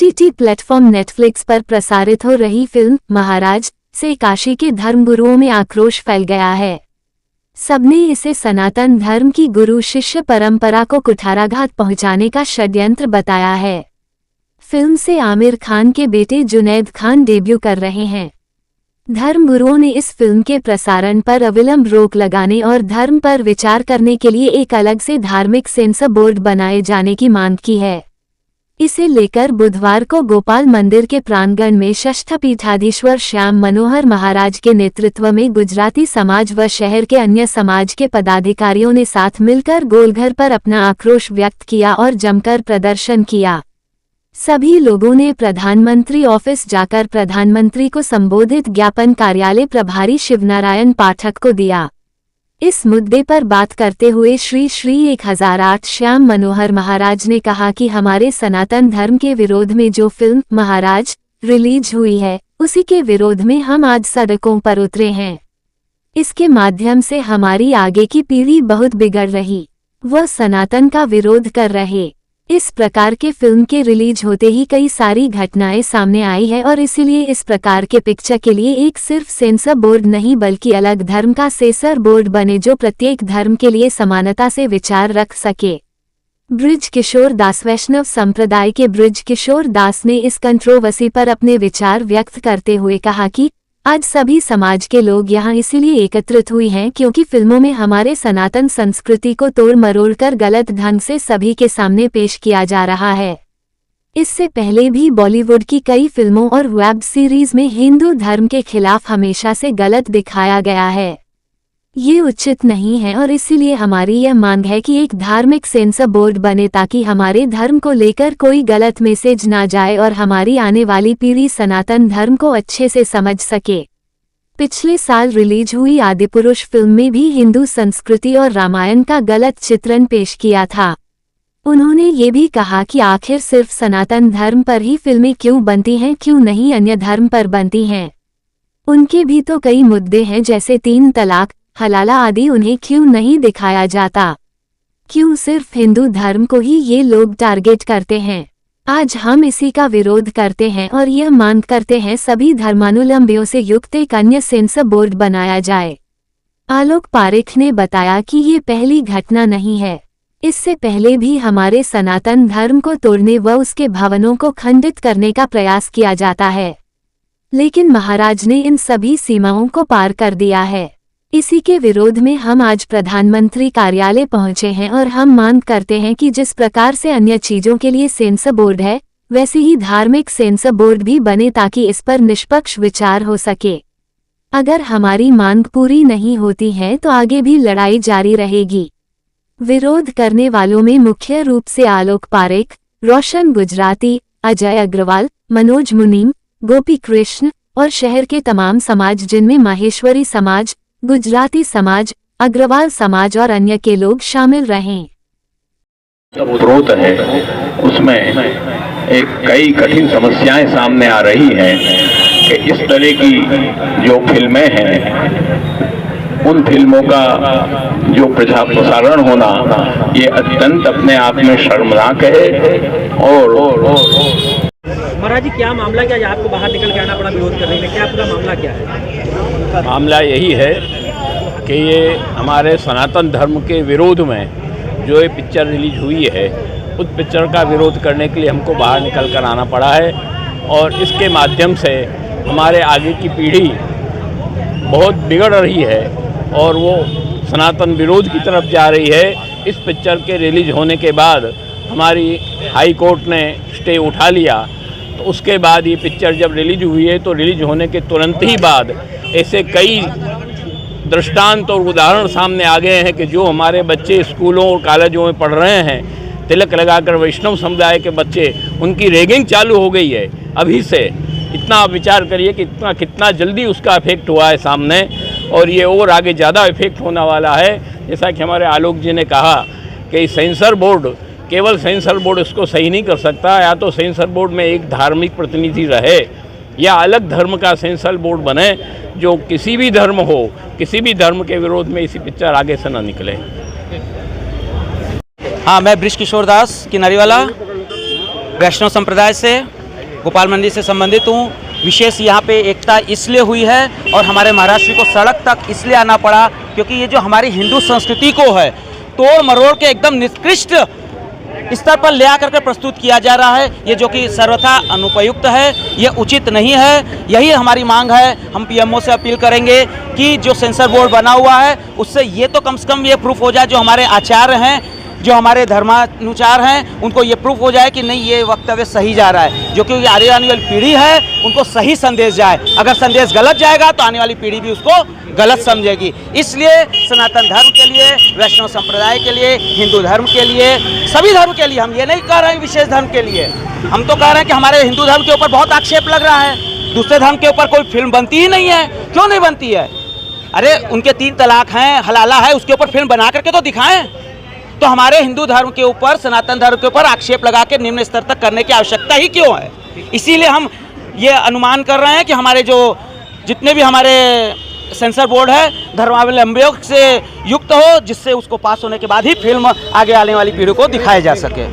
OTT platform Netflix पर प्रसारित हो रही फिल्म महाराज से काशी के धर्मगुरुओं में आक्रोश फैल गया है। सबने इसे सनातन धर्म की गुरु शिष्य परंपरा को कुठाराघात पहुंचाने का षड्यंत्र बताया है। फिल्म से आमिर खान के बेटे जुनैद खान डेब्यू कर रहे हैं। धर्मगुरुओं ने इस फिल्म के प्रसारण पर अविलंब रोक लगाने और धर्म पर विचार करने के लिए एक अलग से धार्मिक सेंसर बोर्ड बनाए जाने की मांग की है। इसे लेकर बुधवार को गोपाल मंदिर के प्रांगण में षष्ठपीठाधीश्वर श्याम मनोहर महाराज के नेतृत्व में गुजराती समाज व शहर के अन्य समाज के पदाधिकारियों ने साथ मिलकर गोलघर पर अपना आक्रोश व्यक्त किया और जमकर प्रदर्शन किया। सभी लोगों ने प्रधानमंत्री ऑफिस जाकर प्रधानमंत्री को संबोधित ज्ञापन कार्यालय प्रभारी शिवनारायण पाठक को दिया। इस मुद्दे पर बात करते हुए श्री 1008 श्याम मनोहर महाराज ने कहा कि हमारे सनातन धर्म के विरोध में जो फिल्म महाराज रिलीज हुई है, उसी के विरोध में हम आज सड़कों पर उतरे हैं। इसके माध्यम से हमारी आगे की पीढ़ी बहुत बिगड़ रही, वह सनातन का विरोध कर रहे। इस प्रकार के फिल्म के रिलीज होते ही कई सारी घटनाएं सामने आई है और इसीलिए इस प्रकार के पिक्चर के लिए एक सिर्फ सेंसर बोर्ड नहीं बल्कि अलग धर्म का सेंसर बोर्ड बने जो प्रत्येक धर्म के लिए समानता से विचार रख सके। ब्रिज किशोर दास वैष्णव संप्रदाय के ब्रिज किशोर दास ने इस कंट्रोवर्सी पर अपने विचार व्यक्त करते हुए कहा कि आज सभी समाज के लोग यहाँ इसीलिए एकत्रित हुए हैं क्योंकि फिल्मों में हमारे सनातन संस्कृति को तोड़ मरोड़ कर गलत ढंग से सभी के सामने पेश किया जा रहा है। इससे पहले भी बॉलीवुड की कई फिल्मों और वेब सीरीज में हिंदू धर्म के खिलाफ हमेशा से गलत दिखाया गया है। ये उचित नहीं है और इसीलिए हमारी यह मांग है कि एक धार्मिक सेंसर बोर्ड बने ताकि हमारे धर्म को लेकर कोई गलत मैसेज ना जाए और हमारी आने वाली पीढ़ी सनातन धर्म को अच्छे से समझ सके। पिछले साल रिलीज हुई आदिपुरुष फिल्म में भी हिंदू संस्कृति और रामायण का गलत चित्रण पेश किया था। उन्होंने ये भी कहा कि आखिर सिर्फ सनातन धर्म पर ही फिल्में क्यों बनती हैं, क्यों नहीं अन्य धर्म पर बनती हैं। उनके भी तो कई मुद्दे हैं जैसे 3 तलाक, हलाला आदि, उन्हें क्यों नहीं दिखाया जाता? क्यों सिर्फ हिंदू धर्म को ही ये लोग टारगेट करते हैं? आज हम इसी का विरोध करते हैं और यह मांग करते हैं सभी धर्मानुलंबियों से युक्त एक अन्य सेंसर बोर्ड बनाया जाए। आलोक पारेख ने बताया कि ये पहली घटना नहीं है। इससे पहले भी हमारे सनातन धर्म को तोड़ने व उसके भवनों को खंडित करने का प्रयास किया जाता है, लेकिन महाराज ने इन सभी सीमाओं को पार कर दिया है। इसी के विरोध में हम आज प्रधानमंत्री कार्यालय पहुंचे हैं और हम मांग करते हैं कि जिस प्रकार से अन्य चीजों के लिए सेंसर बोर्ड है, वैसे ही धार्मिक सेंसर बोर्ड भी बने ताकि इस पर निष्पक्ष विचार हो सके। अगर हमारी मांग पूरी नहीं होती है तो आगे भी लड़ाई जारी रहेगी। विरोध करने वालों में मुख्य रूप से आलोक पारेख, रोशन गुजराती, अजय अग्रवाल, मनोज मुनीम, गोपी कृष्ण और शहर के तमाम समाज जिनमें माहेश्वरी समाज, गुजराती समाज, अग्रवाल समाज और अन्य के लोग शामिल रहें। स्रोत है उसमें एक कई कठिन समस्याएं सामने आ रही हैं कि इस तरह की जो फिल्में हैं उन फिल्मों का जो प्रसारण होना ये अत्यंत अपने आप में शर्मनाक है। और महाराज जी क्या मामला क्या, आपको बाहर निकल के आना पड़ा विरोध करने में, क्या पूरा मामला क्या है? मामला यही है कि ये हमारे सनातन धर्म के विरोध में जो ये पिक्चर रिलीज हुई है उस पिक्चर का विरोध करने के लिए हमको बाहर निकल कर आना पड़ा है और इसके माध्यम से हमारे आगे की पीढ़ी बहुत बिगड़ रही है और वो सनातन विरोध की तरफ जा रही है। इस पिक्चर के रिलीज होने के बाद हमारी हाई कोर्ट ने स्टे उठा लिया, तो उसके बाद ये पिक्चर जब रिलीज हुई है तो रिलीज होने के तुरंत ही बाद ऐसे कई दृष्टांत और उदाहरण सामने आ गए हैं कि जो हमारे बच्चे स्कूलों और कॉलेजों में पढ़ रहे हैं, तिलक लगाकर वैष्णव समुदाय के बच्चे, उनकी रैगिंग चालू हो गई है अभी से। इतना आप विचार करिए कि कितना जल्दी उसका इफेक्ट हुआ है सामने और ये और आगे ज़्यादा इफेक्ट होने वाला है। जैसा कि हमारे आलोक जी ने कहा कि सेंसर बोर्ड, केवल सेंसर बोर्ड इसको सही नहीं कर सकता। या तो सेंसर बोर्ड में एक धार्मिक प्रतिनिधि रहे या अलग धर्म का सेंसर बोर्ड बने जो किसी भी धर्म हो, किसी भी धर्म के विरोध में इसी पिक्चर आगे से न निकले। हाँ, मैं ब्रिज किशोर दास किनारीवाला वैष्णव संप्रदाय से। गोपाल मंदिर से संबंधित हूँ। विशेष यहाँ पे एकता इसलिए हुई है और हमारे महाराष्ट्र को सड़क तक इसलिए आना पड़ा क्योंकि ये जो हमारी हिंदू संस्कृति को है तोड़ मरोड़ के एकदम निकृष्ट स्तर पर ले आकर के प्रस्तुत किया जा रहा है, ये जो कि सर्वथा अनुपयुक्त है, ये उचित नहीं है। यही हमारी मांग है। हम पीएमओ से अपील करेंगे कि जो सेंसर बोर्ड बना हुआ है उससे ये तो कम से कम ये प्रूफ हो जाए, जो हमारे आचार्य हैं, जो हमारे धर्मानुसार हैं, उनको ये प्रूफ हो जाए कि नहीं ये वक्तव्य सही जा रहा है, जो कि आने वाली पीढ़ी है उनको सही संदेश जाए। अगर संदेश गलत जाएगा तो आने वाली पीढ़ी भी उसको गलत समझेगी। इसलिए सनातन धर्म के लिए, वैष्णव संप्रदाय के लिए, हिंदू धर्म के लिए, सभी धर्म के लिए, हम ये नहीं कह रहे हैं विशेष धर्म के लिए, हम तो कह रहे हैं कि हमारे हिंदू धर्म के ऊपर बहुत आक्षेप लग रहा है। दूसरे धर्म के ऊपर कोई फिल्म बनती ही नहीं है, क्यों नहीं बनती है? अरे उनके 3 तलाक हैं, हलाला है, उसके ऊपर फिल्म बना करके तो दिखाएं। तो हमारे हिंदू धर्म के ऊपर, सनातन धर्म के ऊपर आक्षेप लगा के निम्न स्तर तक करने की आवश्यकता ही क्यों है? इसीलिए हम ये अनुमान कर रहे हैं कि हमारे जो जितने भी हमारे सेंसर बोर्ड है धर्मावलंबियों से युक्त हो, जिससे उसको पास होने के बाद ही फिल्म आगे आने वाली पीढ़ी को दिखाई जा सके।